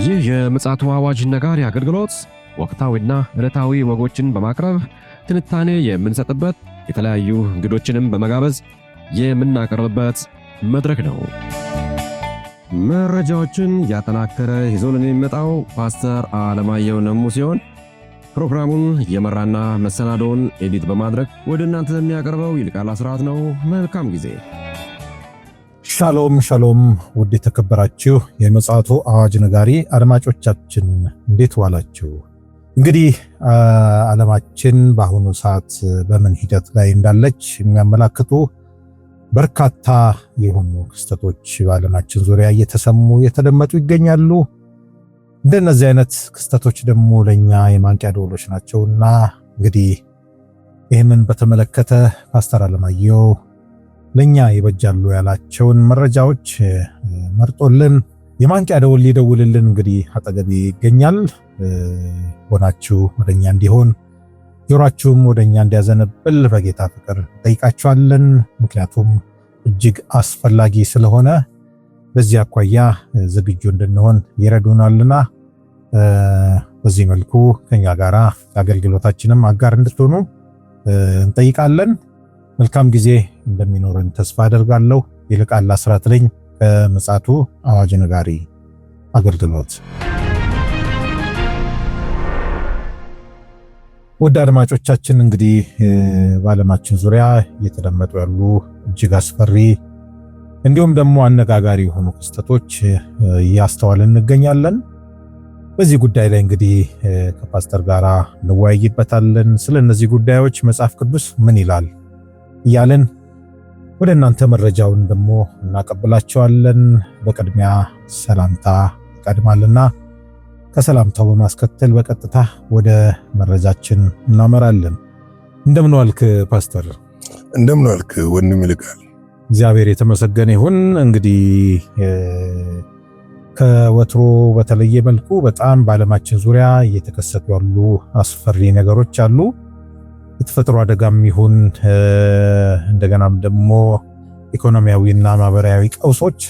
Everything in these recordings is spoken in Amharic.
ይህ የምፅዓቱ አዋጅ ነጋሪ አገልግሎት ወቅታዊና ዕለታዊ ወጎችን በማቅረብ ትንታኔ የምንሰጥበት የተለያዩ እንግዶችንም በመጋበዝ የምናቀርብበት መድረክ ነው። መረጃዎችን ያጠናከረ ይዞልን የሚመጣው ፓስተር አለማየሁ ነሙ ሲሆን ፕሮግራሙን የመራና መሰናዶውን ኤዲት በማድረግ ወደ እናንተ የሚያቀርበው ይልቃል አስራት ነው። መልካም ጊዜ። ሻሎም ሻሎም፣ ውድ የተከበራችሁ የምፅዓቱ አዋጅ ነጋሪ አድማጮቻችን እንዴት ዋላችሁ? እንግዲህ ዓለማችን በአሁኑ ሰዓት በምን ሂደት ላይ እንዳለች የሚያመላክቱ በርካታ የሆኑ ክስተቶች በዓለማችን ዙሪያ እየተሰሙ የተደመጡ ይገኛሉ። እንደነዚህ አይነት ክስተቶች ደግሞ ለኛ የማንቂያ ደወሎች ናቸውና እንግዲህ ይህንን በተመለከተ ፓስተር አለማየሁ ለኛ ይበጃሉ ያላቸውን መረጃዎች መርጦልን የማንቂያ ደወል ሊደውልልን እንግዲህ አጠገቤ ይገኛል። ሆናችሁ ወደኛ እንዲሆን ጆሮአችሁም ወደኛ እንዲያዘነብል በጌታ ፍቅር ጠይቃችኋለን። ምክንያቱም እጅግ አስፈላጊ ስለሆነ በዚህ አኳያ ዝግጁ እንድንሆን ይረዱናልና በዚህ መልኩ ከኛ ጋራ አገልግሎታችንም አጋር እንድትሆኑ እንጠይቃለን። መልካም ጊዜ እንደሚኖርን ተስፋ አደርጋለሁ። ይልቃል አስራት ነኝ ከምፅዓቱ አዋጅ ነጋሪ አገልግሎት። ወደ አድማጮቻችን እንግዲህ በዓለማችን ዙሪያ እየተደመጡ ያሉ እጅግ አስፈሪ እንዲሁም ደግሞ አነጋጋሪ የሆኑ ክስተቶች እያስተዋልን እንገኛለን። በዚህ ጉዳይ ላይ እንግዲህ ከፓስተር ጋራ እንወያይበታለን። ስለ እነዚህ ጉዳዮች መጽሐፍ ቅዱስ ምን ይላል እያለን ወደ እናንተ መረጃውን ደግሞ እናቀብላቸዋለን። በቅድሚያ ሰላምታ ይቀድማልና ከሰላምታው በማስከተል በቀጥታ ወደ መረጃችን እናመራለን። እንደምን ዋልክ ፓስተር? እንደምን ዋልክ ወንድም ይልቃል? እግዚአብሔር የተመሰገነ ይሁን። እንግዲህ ከወትሮ በተለየ መልኩ በጣም በዓለማችን ዙሪያ እየተከሰቱ ያሉ አስፈሪ ነገሮች አሉ። የተፈጥሮ አደጋም ይሁን እንደገናም ደግሞ ኢኮኖሚያዊና ማህበራዊ ቀውሶች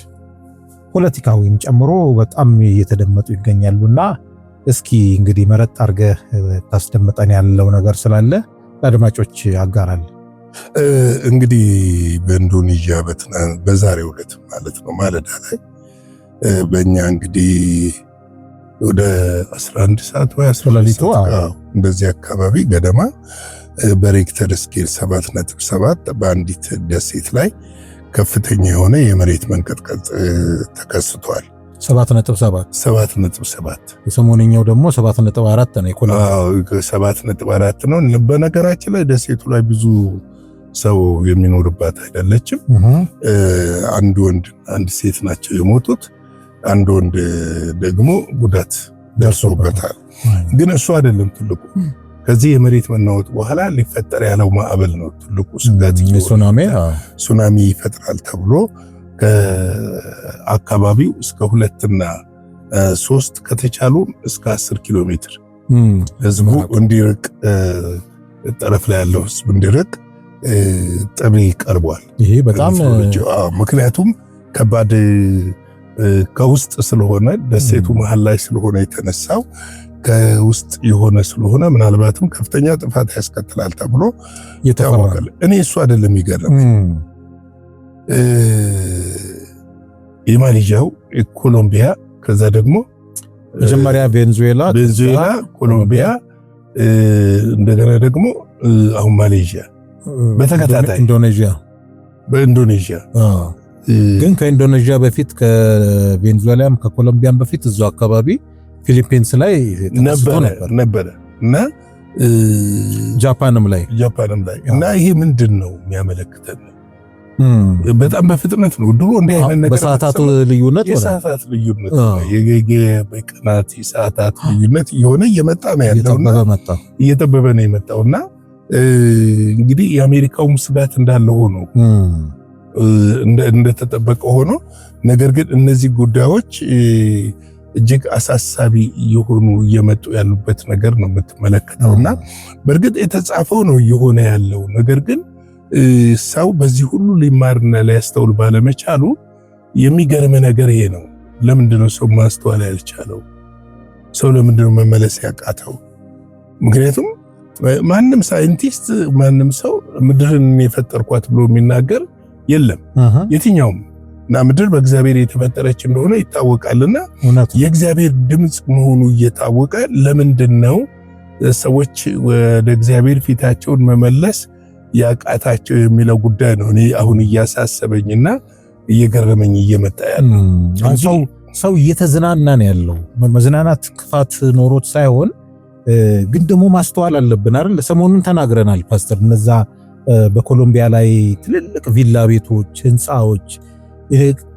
ፖለቲካዊም ጨምሮ በጣም እየተደመጡ ይገኛሉና እስኪ እንግዲህ መረጥ አድርገህ ታስደምጠን ያለው ነገር ስላለ ለአድማጮች አጋራል። እንግዲህ በኢንዶኔዥያ በዛሬው ዕለት ማለት ነው ማለዳ ላይ በእኛ እንግዲህ ወደ 11 ሰዓት ወይ 12 ሰዓት እንደዚህ አካባቢ ገደማ በሬክተር ስኬል 7.7 በአንዲት ደሴት ላይ ከፍተኛ የሆነ የመሬት መንቀጥቀጥ ተከስቷል። 7.7 የሰሞንኛው ደግሞ 7.4 ነው። 7.4 ነው። በነገራችን ላይ ደሴቱ ላይ ብዙ ሰው የሚኖርባት አይደለችም። አንድ ወንድ አንድ ሴት ናቸው የሞቱት። አንድ ወንድ ደግሞ ጉዳት ደርሶበታል። ግን እሱ አይደለም ትልቁ። ከዚህ የመሬት መናወጥ በኋላ ሊፈጠር ያለው ማዕበል ነው ትልቁ ስጋት። ሱናሚ ይፈጥራል ተብሎ ከአካባቢው እስከ 2 እና 3 ከተቻሉ እስከ 10 ኪሎ ሜትር ህዝቡ እንዲርቅ፣ ጠረፍ ላይ ያለው ህዝብ እንዲርቅ ጥሪ ቀርቧል። ይሄ በጣም ምክንያቱም ከባድ ከውስጥ ስለሆነ ደሴቱ መሃል ላይ ስለሆነ የተነሳው ከውስጥ የሆነ ስለሆነ ምናልባትም ከፍተኛ ጥፋት ያስከትላል ተብሎ ይታወቃል። እኔ እሱ አይደለም ይገርም የማሌዥያው ኮሎምቢያ፣ ከዛ ደግሞ መጀመሪያ ቬንዙዌላ፣ ኮሎምቢያ፣ እንደገና ደግሞ አሁን ማሌዥያ በተከታታይ በኢንዶኔዥያ ግን ከኢንዶኔዥያ በፊት ከቬንዙዌላም ከኮሎምቢያም በፊት እዛው አካባቢ ፊሊፒንስ ላይ ነበረ እና ጃፓንም ላይ እና ይሄ ምንድን ነው የሚያመለክተን? በጣም በፍጥነት ነው ድሮ እንደ አይነት ነገር በሰዓታት ልዩነት በቀናት የሰዓታት ልዩነት የሆነ እየመጣ ነው ያለውና እየጠበበ ነው የመጣውና እንግዲህ የአሜሪካውም ስጋት እንዳለ ሆኖ እንደተጠበቀ ሆኖ ነገር ግን እነዚህ ጉዳዮች እጅግ አሳሳቢ የሆኑ እየመጡ ያሉበት ነገር ነው የምትመለከተውና በእርግጥ የተጻፈው ነው እየሆነ ያለው ነገር ግን ሰው በዚህ ሁሉ ሊማርና ሊያስተውል ባለመቻሉ የሚገርም ነገር ይሄ ነው። ለምንድነው ሰው ማስተዋል ያልቻለው? ሰው ለምንድን ነው መመለስ ያቃተው? ምክንያቱም ማንም ሳይንቲስት ማንም ሰው ምድርን የፈጠርኳት ብሎ የሚናገር የለም የትኛውም። እና ምድር በእግዚአብሔር የተፈጠረች እንደሆነ ይታወቃልና የእግዚአብሔር ድምጽ መሆኑ እየታወቀ ለምንድን ነው ሰዎች ወደ እግዚአብሔር ፊታቸውን መመለስ ያቃታቸው የሚለው ጉዳይ ነው እኔ አሁን እያሳሰበኝና እየገረመኝ እየመጣ ያለው። ሰው እየተዝናና ነው ያለው። መዝናናት ክፋት ኖሮት ሳይሆን ግን ደግሞ ማስተዋል አለብን አይደል? ሰሞኑን ተናግረናል ፓስተር። እነዛ በኮሎምቢያ ላይ ትልልቅ ቪላ ቤቶች፣ ህንፃዎች፣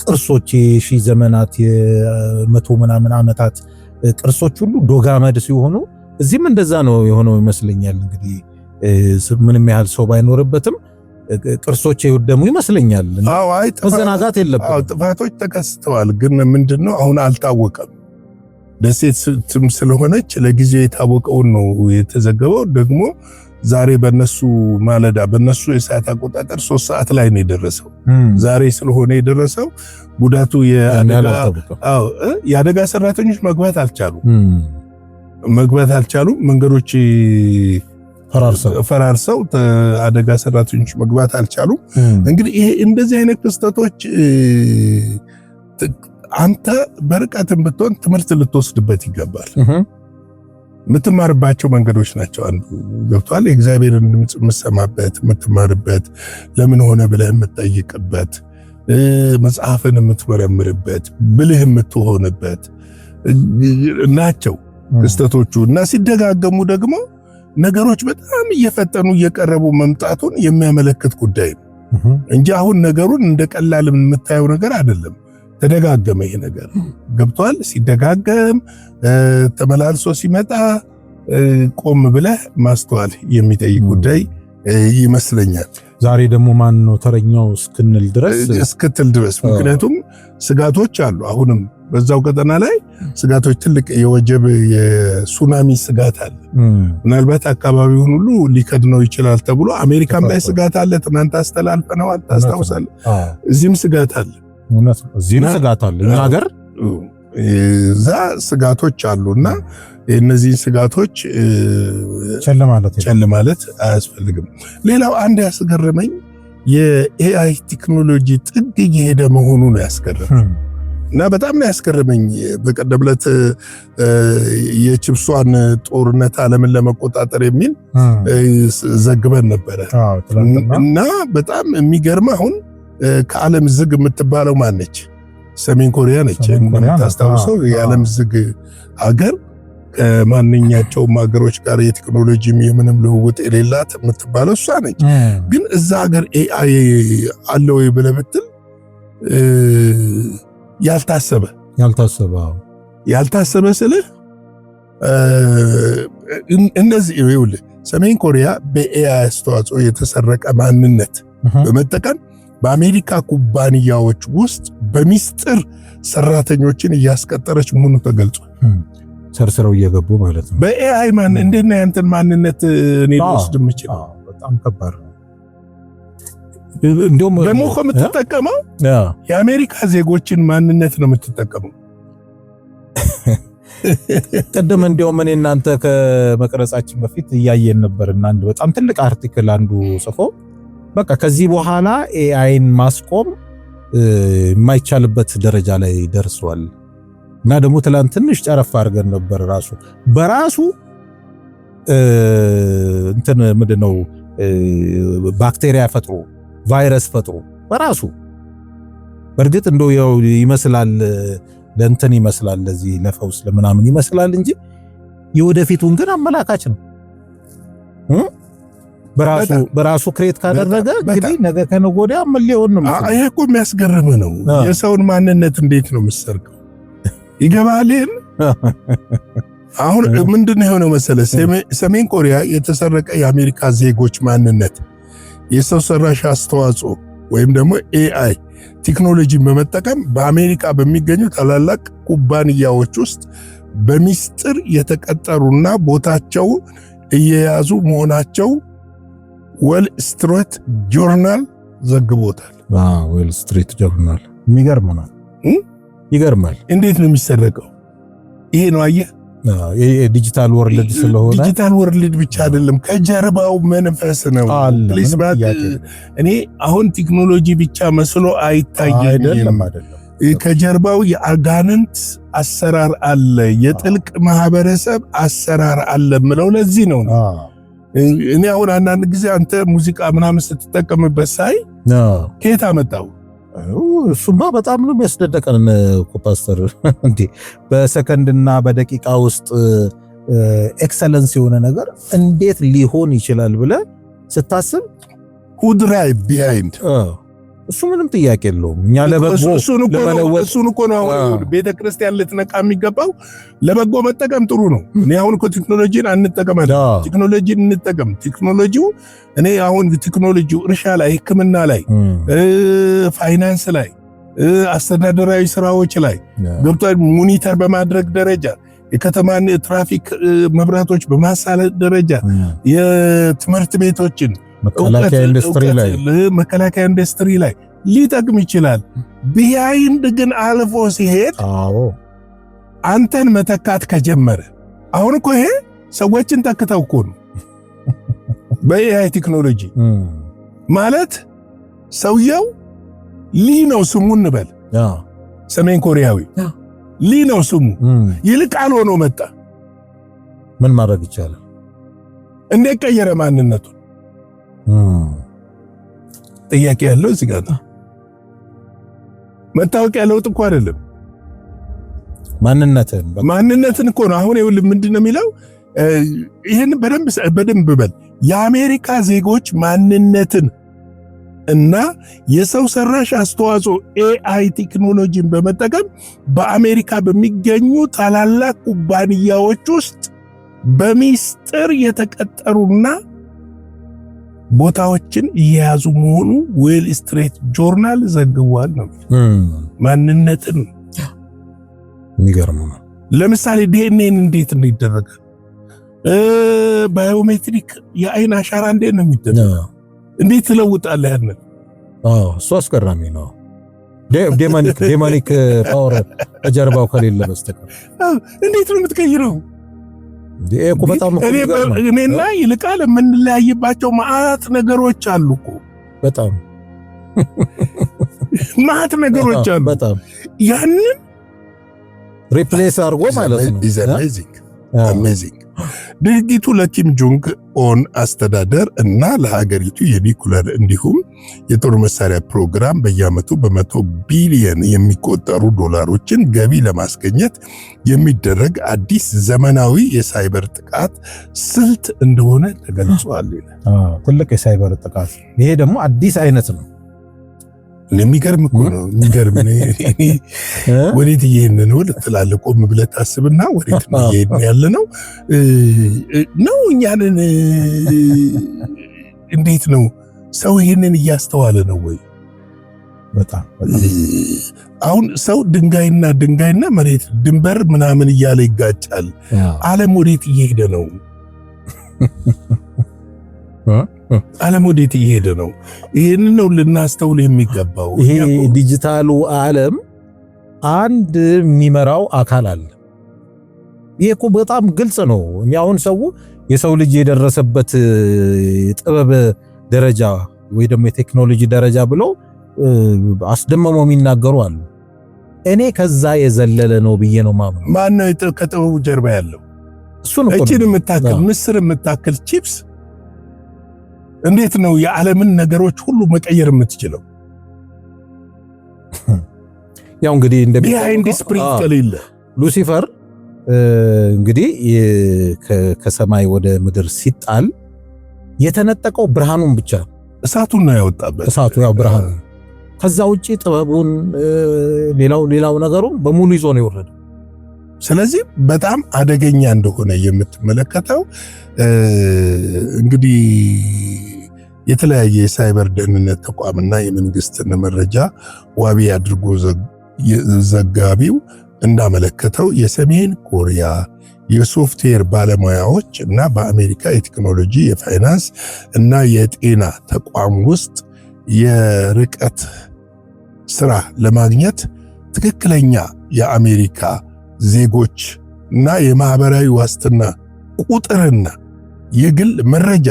ቅርሶች የሺህ ዘመናት የመቶ ምናምን ዓመታት ቅርሶች ሁሉ ዶጋመድ ሲሆኑ እዚህም እንደዛ ነው የሆነው ይመስለኛል። እንግዲህ ምንም ያህል ሰው ባይኖርበትም ቅርሶች የወደሙ ይመስለኛል። መዘናጋት የለብንም። ጥፋቶች ተከስተዋል፣ ግን ምንድነው አሁን አልታወቀም። ደሴትም ስለሆነች ለጊዜው የታወቀውን ነው የተዘገበው። ደግሞ ዛሬ በነሱ ማለዳ በነሱ የሰዓት አቆጣጠር 3 ሰዓት ላይ ነው የደረሰው። ዛሬ ስለሆነ የደረሰው ጉዳቱ የአደጋ ሰራተኞች መግባት አልቻሉም። መንገዶች ፈራርሰው አደጋ ሰራተኞች መግባት አልቻሉም። እንግዲህ ይሄ እንደዚህ አይነት ክስተቶች አንተ በርቀትም ብትሆን ትምህርት ልትወስድበት ይገባል። የምትማርባቸው መንገዶች ናቸው። አንዱ ገብቷል። የእግዚአብሔርን ድምጽ የምትሰማበት የምትማርበት፣ ለምን ሆነ ብለህ የምትጠይቅበት፣ መጽሐፍን የምትመረምርበት፣ ብልህ የምትሆንበት ናቸው ክስተቶቹ። እና ሲደጋገሙ ደግሞ ነገሮች በጣም እየፈጠኑ እየቀረቡ መምጣቱን የሚያመለክት ጉዳይ ነው እንጂ አሁን ነገሩን እንደ ቀላል የምታየው ነገር አይደለም። ተደጋገመ ይሄ ነገር ገብቷል። ሲደጋገም ተመላልሶ ሲመጣ ቆም ብለህ ማስተዋል የሚጠይቅ ጉዳይ ይመስለኛል። ዛሬ ደግሞ ማን ነው ተረኛው እስክትል ድረስ ምክንያቱም ስጋቶች አሉ። አሁንም በዛው ቀጠና ላይ ስጋቶች፣ ትልቅ የወጀብ የሱናሚ ስጋት አለ። ምናልባት አካባቢውን ሁሉ ሊከድነው ይችላል ተብሎ አሜሪካም ላይ ስጋት አለ። ትናንት አስተላልፈነዋል፣ ታስታውሳለህ? እዚህም ስጋት አለ። እዚህም ስጋት አለ። እኛ ሀገር እዛ ስጋቶች አሉና እነዚህን ስጋቶች ቸል ማለት አያስፈልግም። ሌላው አንድ ያስገረመኝ የኤአይ ቴክኖሎጂ ጥግ እየሄደ መሆኑ ነው ያስገረመኝ። እና በጣም ነው ያስገረመኝ። በቀደም ዕለት የቺፕሷን ጦርነት ዓለምን ለመቆጣጠር የሚል ዘግበን ነበረ እና በጣም የሚገርም አሁን ከዓለም ዝግ የምትባለው ማነች? ሰሜን ኮሪያ ነች። ታስታውሰው የዓለም ዝግ ሀገር ከማንኛቸውም ሀገሮች ጋር የቴክኖሎጂ የምንም ልውውጥ የሌላት የምትባለው እሷ ነች። ግን እዛ ሀገር ኤአይ አለ ወይ ብለህ ብትል ያልታሰበ ስልህ እንደዚህ ይኸውልህ፣ ሰሜን ኮሪያ በኤአይ አስተዋጽኦ የተሰረቀ ማንነት በመጠቀም በአሜሪካ ኩባንያዎች ውስጥ በሚስጥር ሰራተኞችን እያስቀጠረች መሆኑ ተገልጿል። ሰርስረው እየገቡ ማለት ነው። በኤአይ እንዴት ነው ያንተን ማንነት እኔ ልወስድ የምችለው? በጣም ከባድ ነው። እንደውም ደግሞ የምትጠቀመው የአሜሪካ ዜጎችን ማንነት ነው የምትጠቀመው። ቀደም እንደውም እኔ እናንተ ከመቅረጻችን በፊት እያየን ነበርና አንድ በጣም ትልቅ አርቲክል አንዱ ጽፎ በቃ ከዚህ በኋላ ኤአይን ማስቆም የማይቻልበት ደረጃ ላይ ደርሷል። እና ደግሞ ትላንት ትንሽ ጨረፍ አድርገን ነበር። በራሱ እንትን ምንድነው ባክቴሪያ ፈጥሮ ቫይረስ ፈጥሮ በራሱ በእርግጥ እንደው ያው ይመስላል ለእንትን ይመስላል ለዚህ ለፈውስ ለምናምን ይመስላል እንጂ የወደፊቱን ግን አመላካች ነው። በራሱ ክሬት ካደረገ እንግዲህ ነገ ከነገ ወዲያ ምን ሊሆን ነው? ይሄ እኮ የሚያስገርም ነው። የሰውን ማንነት እንዴት ነው የምትሰርቀው? ይገባል። አሁን ምንድነው የሆነው መሰለህ? ሰሜን ኮሪያ የተሰረቀ የአሜሪካ ዜጎች ማንነት የሰው ሰራሽ አስተዋጽኦ ወይም ደግሞ ኤአይ ቴክኖሎጂን በመጠቀም በአሜሪካ በሚገኙ ታላላቅ ኩባንያዎች ውስጥ በሚስጥር የተቀጠሩና ቦታቸው እየያዙ መሆናቸው ዌል ስትሪት ጆርናል ዘግቦታል። ዌል ስትሪት ጆርናል የሚገርም ነው። ይገርማል። እንዴት ነው የሚሰረቀው? ይሄ ነው አየህ፣ ዲጂታል ወርልድ ስለሆነ ዲጂታል ወርልድ ብቻ አይደለም፣ ከጀርባው መንፈስ ነው። ፕሊስ እኔ አሁን ቴክኖሎጂ ብቻ መስሎ አይታየኝም። ከጀርባው የአጋንንት አሰራር አለ፣ የጥልቅ ማህበረሰብ አሰራር አለ ምለው ለዚህ ነው። እኔ አሁን አንዳንድ ጊዜ አንተ ሙዚቃ ምናምን ስትጠቀምበት ሳይ ከየት አመጣው? እሱማ በጣም ነው የሚያስደነቀን ፓስተር። እንዴ በሰከንድና በደቂቃ ውስጥ ኤክሰለንስ የሆነ ነገር እንዴት ሊሆን ይችላል ብለ ስታስብ who drive behind እሱ ምንም ጥያቄ የለውም። እኛ ለበጎ እሱን እኮ ነው ቤተክርስቲያን ልትነቃ የሚገባው። ለበጎ መጠቀም ጥሩ ነው። እኔ አሁን እኮ ቴክኖሎጂን አንጠቀም አይደል? ቴክኖሎጂን እንጠቀም። ቴክኖሎጂው እኔ አሁን ቴክኖሎጂው እርሻ ላይ፣ ሕክምና ላይ፣ ፋይናንስ ላይ፣ አስተዳደራዊ ስራዎች ላይ ገብቷል። ሞኒተር በማድረግ ደረጃ የከተማን ትራፊክ መብራቶች በማሳለጥ ደረጃ የትምህርት ቤቶችን መከላከያ ኢንዱስትሪ ላይ ሊጠቅም ይችላል። ቢሃይንድ ግን አልፎ ሲሄድ አንተን መተካት ከጀመረ አሁን እኮ ይሄ ሰዎችን ተክተው እኮ ነው በኤአይ ቴክኖሎጂ ማለት ሰውየው ሊ ነው ስሙ እንበል፣ ሰሜን ኮሪያዊ ሊ ነው ስሙ፣ ይልቃል ሆኖ መጣ። ምን ማድረግ ይቻላል? እንዴት ቀየረ ማንነቱን? ጥያቄ ያለው እዚህ ጋር ነው። መታወቂያ ለውጥ እኮ አይደለም፣ ማንነትን እኮ ነው። አሁን ይኸውልህ ምንድነው የሚለው? ይሄን በደንብ በል። የአሜሪካ ዜጎች ማንነትን እና የሰው ሰራሽ አስተዋጽኦ ኤአይ ቴክኖሎጂን በመጠቀም በአሜሪካ በሚገኙ ታላላቅ ኩባንያዎች ውስጥ በሚስጥር የተቀጠሩና ቦታዎችን እየያዙ መሆኑ ዌል ስትሪት ጆርናል ዘግቧል ነው። ማንነትን የሚገርም ነው። ለምሳሌ ዲኤንኤን እንዴት ይደረጋል? ባዮሜትሪክ የአይን አሻራ እንዴት ነው የሚደረገው? እንዴት ትለውጣለህ? ያንን እሱ አስገራሚ ነው። ዴማኒክ ፓወር ከጀርባው ከሌለ በስተቀር እንዴት ነው የምትቀይረው? እኔና ይልቃል የምንለያይባቸው ማአት ነገሮች አሉ እኮ በጣም ማአት ነገሮች አሉ። በጣም ያንን ሪፕሌስ አድርጎ ማለት ነው። አሜዚንግ ድርጊቱ ለኪም ጆንግ ኦን አስተዳደር እና ለሀገሪቱ የኒኩለር እንዲሁም የጦር መሳሪያ ፕሮግራም በየዓመቱ በ100 ቢሊዮን የሚቆጠሩ ዶላሮችን ገቢ ለማስገኘት የሚደረግ አዲስ ዘመናዊ የሳይበር ጥቃት ስልት እንደሆነ ተገልጿል። ትልቅ የሳይበር ጥቃት ይሄ ደግሞ አዲስ አይነት ነው። የሚገርም እኮ ነው። የሚገርም ወዴት እየሄድን ነው ትላለህ። ቆም ብለህ ታስብና ወዴት ነው እየሄድን ያለ ነው ነው እኛንን እንዴት ነው ሰው ይሄንን እያስተዋለ ነው ወይ? በጣም አሁን ሰው ድንጋይና መሬት ድንበር ምናምን እያለ ይጋጫል። ዓለም ወዴት እየሄደ ነው? ዓለም ወዴት እየሄደ ነው? ይሄን ነው ልናስተውል የሚገባው። ይሄ ዲጂታሉ ዓለም አንድ የሚመራው አካል አለ። ይሄ እኮ በጣም ግልጽ ነው። አሁን የሰው ልጅ የደረሰበት ጥበብ ደረጃ ወይ ደግሞ የቴክኖሎጂ ደረጃ ብሎ አስደመመው የሚናገሩ አሉ። እኔ ከዛ የዘለለ ነው ብዬ ነው ማምነው። ማን ነው ከጥበቡ ጀርባ ያለው? እሱን እኮ እቺን የምታክል ምስር የምታክል ቺፕስ እንዴት ነው የዓለምን ነገሮች ሁሉ መቀየር የምትችለው? ያው እንግዲህ ቢሃይንድ ስፕሪት ከሌለ ሉሲፈር እንግዲህ ከሰማይ ወደ ምድር ሲጣል የተነጠቀው ብርሃኑን ብቻ እሳቱን ነው ያወጣበት። እሳቱ ያው ብርሃኑ፣ ከዛ ውጪ ጥበቡን ሌላው ነገሩን በሙሉ ይዞ ነው የወረደው። ስለዚህ በጣም አደገኛ እንደሆነ የምትመለከተው እንግዲህ የተለያየ የሳይበር ደህንነት ተቋምና የመንግስትን መረጃ ዋቢ አድርጎ ዘጋቢው እንዳመለከተው የሰሜን ኮሪያ የሶፍትዌር ባለሙያዎች እና በአሜሪካ የቴክኖሎጂ የፋይናንስ እና የጤና ተቋም ውስጥ የርቀት ስራ ለማግኘት ትክክለኛ የአሜሪካ ዜጎች እና የማህበራዊ ዋስትና ቁጥርና የግል መረጃ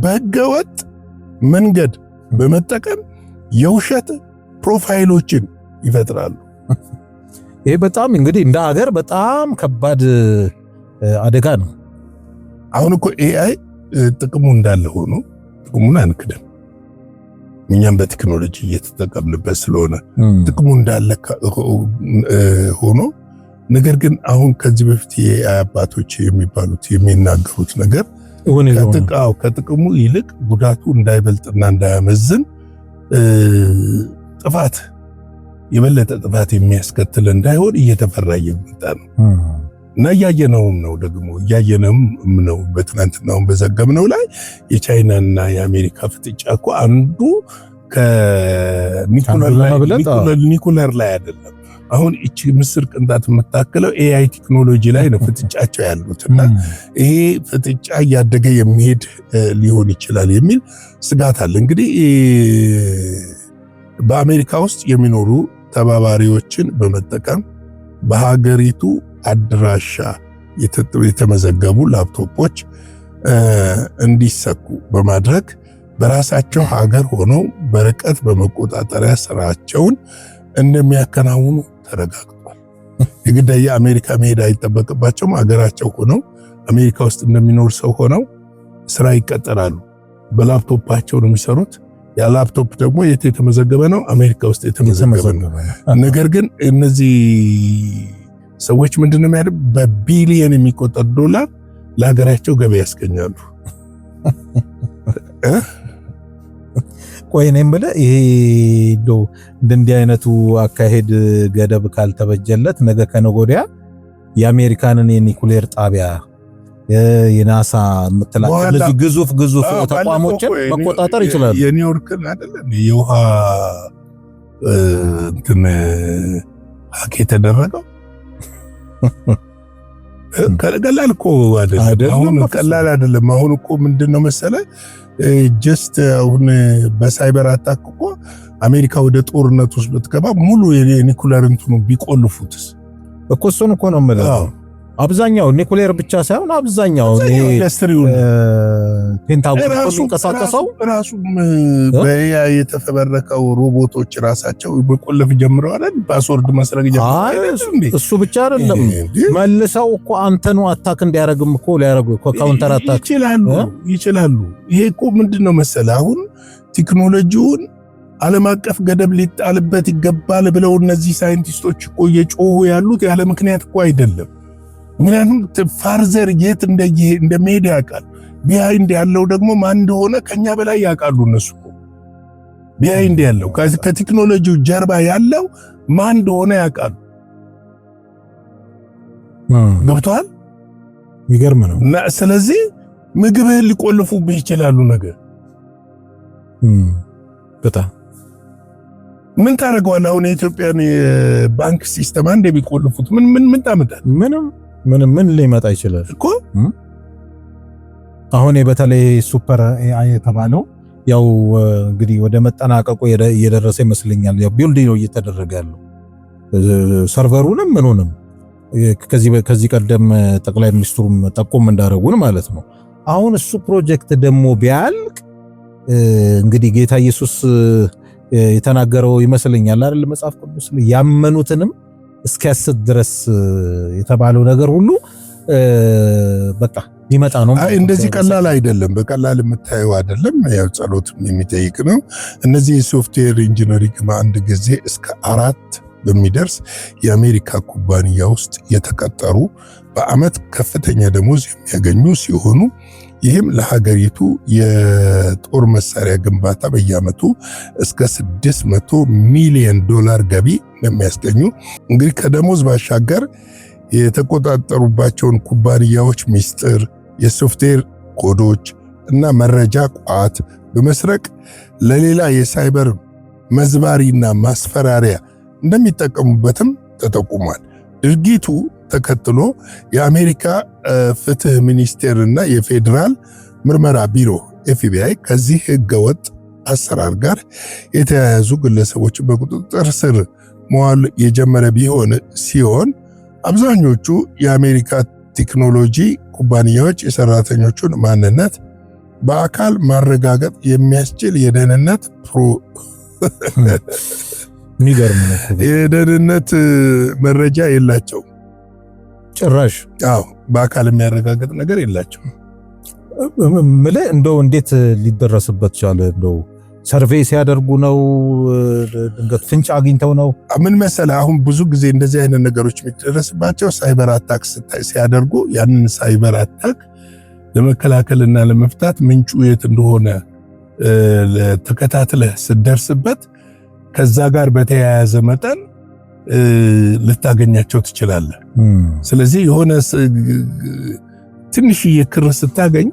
በህገወጥ መንገድ በመጠቀም የውሸት ፕሮፋይሎችን ይፈጥራሉ። ይሄ በጣም እንግዲህ እንደ ሀገር በጣም ከባድ አደጋ ነው። አሁን እኮ ኤአይ ጥቅሙ እንዳለ ሆኖ ጥቅሙን አንክድም። እኛም በቴክኖሎጂ እየተጠቀምንበት ስለሆነ ጥቅሙ እንዳለ ሆኖ ነገር ግን አሁን ከዚህ በፊት የኤአይ አባቶች የሚባሉት የሚናገሩት ነገር ከጥቅሙ ይልቅ ጉዳቱ እንዳይበልጥና እንዳያመዝን ጥፋት የበለጠ ጥፋት የሚያስከትል እንዳይሆን እየተፈራ እየመጣ ነው እና እያየነውም ነው። በትናንትናው በዘገብነው ላይ የቻይናና የአሜሪካ ፍጥጫ እኮ አንዱ ከኒኩለር ላይ አይደለም። አሁን እቺ ምስር ቅንጣት የምታክለው ኤአይ ቴክኖሎጂ ላይ ነው ፍጥጫቸው ያሉትና ይሄ ፍጥጫ እያደገ የሚሄድ ሊሆን ይችላል የሚል ስጋት አለ። እንግዲህ በአሜሪካ ውስጥ የሚኖሩ ተባባሪዎችን በመጠቀም በሀገሪቱ አድራሻ የተመዘገቡ ላፕቶፖች እንዲሰኩ በማድረግ በራሳቸው ሀገር ሆነው በርቀት በመቆጣጠሪያ ስራቸውን እንደሚያከናውኑ ተረጋግጧል። የግድ የአሜሪካ መሄድ አይጠበቅባቸውም። ሀገራቸው ሆነው አሜሪካ ውስጥ እንደሚኖር ሰው ሆነው ስራ ይቀጠራሉ። በላፕቶፓቸው ነው የሚሰሩት። ያ ላፕቶፕ ደግሞ የት የተመዘገበ ነው? አሜሪካ ውስጥ የተመዘገበ ነው። ነገር ግን እነዚህ ሰዎች ምንድነው የሚያደርጉት? በቢሊየን የሚቆጠር ዶላር ለሀገራቸው ገቢ ያስገኛሉ። ቆይ እኔም ብለህ ይሄ እንዲህ አይነቱ አካሄድ ገደብ ካልተበጀለት ነገ ከነገ ወዲያ የአሜሪካንን የኒኩሌር ጣቢያ የናሳ የምትላቸው እነዚህ ግዙፍ ተቋሞችን መቆጣጠር ይችላሉ። የኒውዮርክን አይደለም የውሃ እንትን ሀክ የተደረገው ቀላል እኮ አይደለም። አሁን ቀላል አይደለም። አሁን እኮ ምንድነው መሰለ ጀስት አሁን በሳይበር አታክ እኮ አሜሪካ ወደ ጦርነት ውስጥ ብትገባ ሙሉ የኒኩሌር እንትኑ ቢቆልፉትስ እኮ እሱን እኮ ነው የምለው። አብዛኛው ኒኩሌር ብቻ ሳይሆን አብዛኛው ኢንዱስትሪውን ፔንታጎን የሚንቀሳቀሰው ራሱ በኤአይ የተፈበረከው ሮቦቶች ራሳቸው መቆለፍ ጀምረዋል። ፓስወርድ መስረግ ጀምረዋል። እሱ ብቻ አይደለም መልሰው እኮ አንተኑ አታክ እንዲያረግም እኮ ሊያረጉ ካውንተር አታክ ይችላሉ። ይሄ እኮ ምንድነው መሰለ አሁን ቴክኖሎጂውን ዓለም አቀፍ ገደብ ሊጣልበት ይገባል ብለው እነዚህ ሳይንቲስቶች እኮ እየጮሁ ያሉት ያለ ምክንያት እኮ አይደለም። ምክንያቱም ፋርዘር የት እንደሚሄድ ያውቃል። ቢሃይንድ ያለው ደግሞ ማን እንደሆነ ከኛ በላይ ያውቃሉ እነሱ። ቢሃይንድ ያለው ከቴክኖሎጂው ጀርባ ያለው ማን እንደሆነ ያውቃሉ። ገብቷል? የሚገርም ነው። እና ስለዚህ ምግብህን ሊቆልፉብህ ይችላሉ ነገር በጣም ምን ታደርገዋለህ? አሁን የኢትዮጵያን የባንክ ሲስተም አንድ ቢቆልፉት ምን ታመጣለህ? ምን ሊመጣ ይችላል እኮ። አሁን በተለይ ሱፐር ኤአይ የተባለው ያው እንግዲህ ወደ መጠናቀቁ እየደረሰ ይመስለኛል። ያው ቢልድ ነው እየተደረገ ያለው ሰርቨሩንም ምኑንም ከዚህ ቀደም ጠቅላይ ሚኒስትሩም ጠቆም እንዳደረጉን ማለት ነው። አሁን እሱ ፕሮጀክት ደግሞ ቢያልቅ እንግዲህ ጌታ ኢየሱስ የተናገረው ይመስለኛል አይደል? መጽሐፍ ቅዱስ ላይ ያመኑትንም እስኪያስት ድረስ የተባለው ነገር ሁሉ በቃ ሊመጣ ነው። እንደዚህ ቀላል አይደለም፣ በቀላል የምታየው አይደለም። ያው ጸሎትም የሚጠይቅ ነው። እነዚህ የሶፍትዌር ኢንጂነሪንግ በአንድ ጊዜ እስከ 4 በሚደርስ የአሜሪካ ኩባንያ ውስጥ የተቀጠሩ በአመት ከፍተኛ ደሞዝ የሚያገኙ ሲሆኑ ይህም ለሀገሪቱ የጦር መሳሪያ ግንባታ በየአመቱ እስከ $600 ሚሊዮን ገቢ እንደሚያስገኙ እንግዲህ ከደሞዝ ባሻገር የተቆጣጠሩባቸውን ኩባንያዎች ሚስጥር፣ የሶፍትዌር ኮዶች እና መረጃ ቋት በመስረቅ ለሌላ የሳይበር መዝባሪና ማስፈራሪያ እንደሚጠቀሙበትም ተጠቁሟል። ድርጊቱ ተከትሎ የአሜሪካ ፍትህ ሚኒስቴር እና የፌዴራል ምርመራ ቢሮ FBI ከዚህ ህገወጥ አሰራር ጋር የተያያዙ ግለሰቦችን በቁጥጥር ስር መዋል የጀመረ ሲሆን አብዛኞቹ የአሜሪካ ቴክኖሎጂ ኩባንያዎች የሰራተኞቹን ማንነት በአካል ማረጋገጥ የሚያስችል የደህንነት የደህንነት መረጃ የላቸው ጭራሽ። በአካል የሚያረጋግጥ ነገር የላቸው። እንደው እንዴት ሊደረስበት ቻለ? እንደው ሰርቬይ ሲያደርጉ ነው? ድንገት ፍንጭ አግኝተው ነው? ምን መሰለህ፣ አሁን ብዙ ጊዜ እንደዚህ አይነት ነገሮች የሚደረስባቸው ሳይበር አታክ ሲያደርጉ ያንን ሳይበር አታክ ለመከላከልና ለመፍታት ምንጩ የት እንደሆነ ተከታትለህ ስትደርስበት ከዛ ጋር በተያያዘ መጠን ልታገኛቸው ትችላለህ። ስለዚህ የሆነ ትንሽዬ ክር ስታገኝ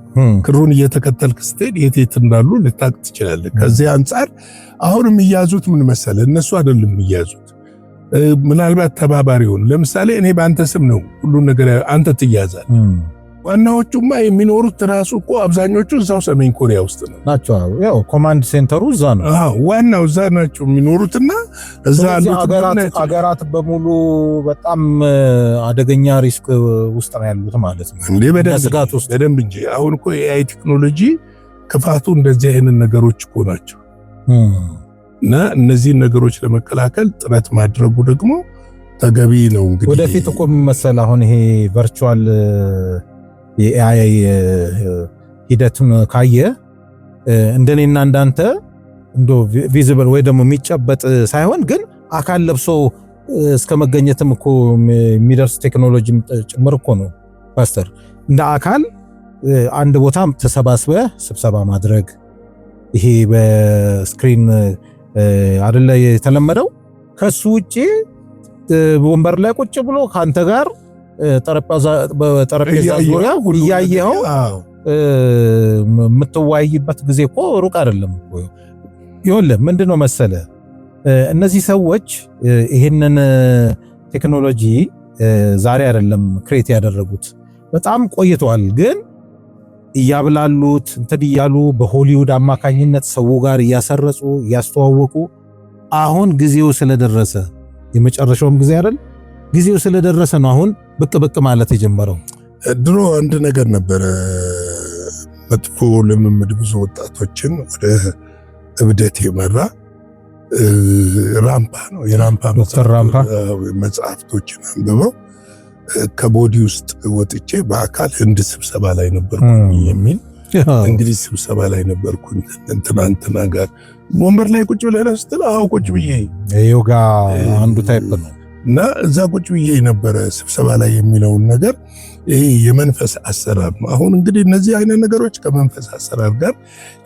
ክሩን እየተከተልክ ስትሄድ የት እንዳሉ ልታቅ ትችላለህ። ከዚህ አንጻር አሁን የሚያዙት ምን መሰለህ፣ እነሱ አይደለም የሚያዙት፣ ምናልባት ተባባሪውን። ለምሳሌ እኔ በአንተ ስም ነው ሁሉን ነገር አንተ ትያዛለህ። ዋናዎቹማ የሚኖሩት ራሱ እኮ አብዛኞቹ እዛው ሰሜን ኮሪያ ውስጥ ናቸው። ያው ኮማንድ ሴንተሩ እዛ ነው። ዋናው እዛ ናቸው የሚኖሩትና እዛ አገራት በሙሉ በጣም አደገኛ ሪስክ ውስጥ ነው ያሉት ማለት ነው። እንዴ በደንብ እንጂ። አሁን እኮ የኤአይ ቴክኖሎጂ ክፋቱ እንደዚህ አይነት ነገሮች እኮ ናቸው። እና እነዚህን ነገሮች ለመከላከል ጥረት ማድረጉ ደግሞ ተገቢ ነው። እንግዲህ ወደፊት እኮ የሚመሰል አሁን ይሄ ቨርቹዋል የኤአይ ሂደቱን ካየ እንደኔና እንዳንተ እንዶ ቪዚብል ወይ ደግሞ የሚጨበጥ ሳይሆን ግን አካል ለብሶ እስከ መገኘትም እኮ የሚደርስ ቴክኖሎጂ ጭምር እኮ ነው ፓስተር። እንደ አካል አንድ ቦታ ተሰባስበ ስብሰባ ማድረግ ይሄ በስክሪን አይደለ የተለመደው። ከሱ ውጪ ወንበር ላይ ቁጭ ብሎ ካንተ ጋር በጠረጴዛ ዙሪያ እያየኸው የምትወያይበት ጊዜ እኮ ሩቅ አይደለም እኮ። ይኸውልህ ምንድነው መሰለ እነዚህ ሰዎች ይሄንን ቴክኖሎጂ ዛሬ አይደለም ክሬት ያደረጉት፣ በጣም ቆይተዋል። ግን እያብላሉት እንትን እያሉ በሆሊውድ አማካኝነት ሰው ጋር እያሰረጹ እያስተዋወቁ አሁን ጊዜው ስለደረሰ የመጨረሻውም ጊዜ አይደል፣ ጊዜው ስለደረሰ ነው አሁን ብቅ ማለት የጀመረው። ድሮ አንድ ነገር ነበረ፣ መጥፎ ልምምድ ብዙ ወጣቶችን ወደ እብደት የመራ ራምፓ ነው። የራምፓ መጽሐፍቶችን አንብበው ከቦዲ ውስጥ ወጥቼ በአካል ህንድ ስብሰባ ላይ ነበርኩኝ የሚል እንግዲህ ስብሰባ ላይ ነበርኩኝ እንትና ጋር ወንበር ላይ ቁጭ ብለህ ስትል ቁጭ ብዬ ዮጋ አንዱ ታይፕ ነው እና እዛ ቁጭ ብዬ ነበረ ስብሰባ ላይ የሚለውን ነገር ይሄ የመንፈስ አሰራር ነው። አሁን እንግዲህ እነዚህ አይነት ነገሮች ከመንፈስ አሰራር ጋር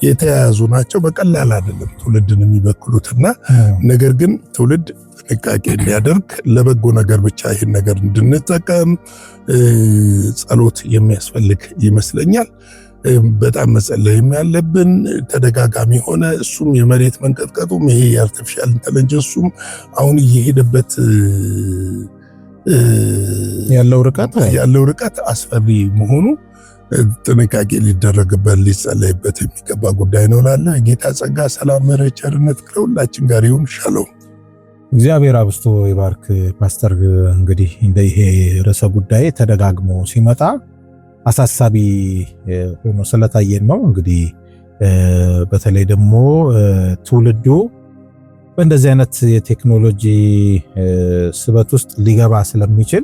የተያያዙ ናቸው። በቀላል አይደለም ትውልድን የሚበክሉትና ነገር ግን ትውልድ ጥንቃቄ እንዲያደርግ ለበጎ ነገር ብቻ ይህን ነገር እንድንጠቀም ጸሎት የሚያስፈልግ ይመስለኛል። በጣም መጸለይም ያለብን ተደጋጋሚ ሆነ። እሱም የመሬት መንቀጥቀጡም ይሄ የአርቲፊሻል ኢንተለጀንሱም አሁን እየሄደበት ያለው ርቀት አስፈሪ መሆኑ ጥንቃቄ ሊደረግበት ሊጸለይበት የሚገባ ጉዳይ ነው ላለ ጌታ ጸጋ፣ ሰላም፣ ምሕረት፣ ቸርነት ከሁላችን ጋር ይሁን። ሻሎም። እግዚአብሔር አብስቶ ይባርክ ፓስተር። እንግዲህ እንደ ይሄ ርዕሰ ጉዳይ ተደጋግሞ ሲመጣ አሳሳቢ ሆኖ ስለታየን ነው። እንግዲህ በተለይ ደግሞ ትውልዱ በእንደዚህ አይነት የቴክኖሎጂ ስበት ውስጥ ሊገባ ስለሚችል፣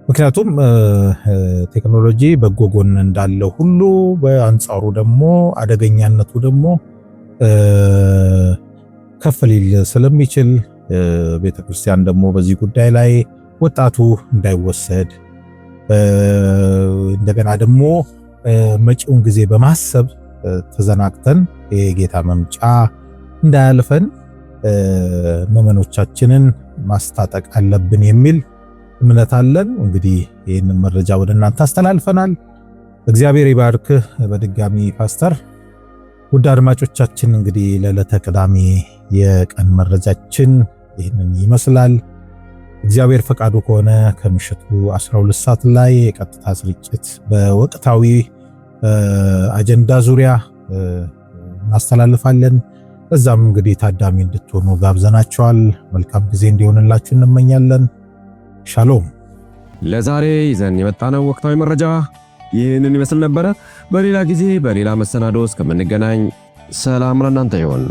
ምክንያቱም ቴክኖሎጂ በጎ ጎን እንዳለው ሁሉ በአንጻሩ ደግሞ አደገኛነቱ ደግሞ ከፍ ሊል ስለሚችል ቤተክርስቲያን ደግሞ በዚህ ጉዳይ ላይ ወጣቱ እንዳይወሰድ እንደገና ደግሞ መጪውን ጊዜ በማሰብ ተዘናግተን የጌታ መምጫ እንዳያልፈን መመኖቻችንን ማስታጠቅ አለብን የሚል እምነት አለን። እንግዲህ ይህንን መረጃ ወደ እናንተ አስተላልፈናል። እግዚአብሔር ይባርክህ በድጋሚ ፓስተር። ውድ አድማጮቻችን እንግዲህ ለዕለተ ቅዳሜ የቀን መረጃችን ይህንን ይመስላል። እግዚአብሔር ፈቃዱ ከሆነ ከምሽቱ 12 ሰዓት ላይ የቀጥታ ስርጭት በወቅታዊ አጀንዳ ዙሪያ እናስተላልፋለን። በዛም እንግዲህ ታዳሚ እንድትሆኑ ጋብዘናቸዋል። መልካም ጊዜ እንዲሆንላችሁ እንመኛለን። ሻሎም። ለዛሬ ይዘን የመጣነው ወቅታዊ መረጃ ይህንን ይመስል ነበረ። በሌላ ጊዜ በሌላ መሰናዶ እስከምንገናኝ ሰላም ለእናንተ ይሁን።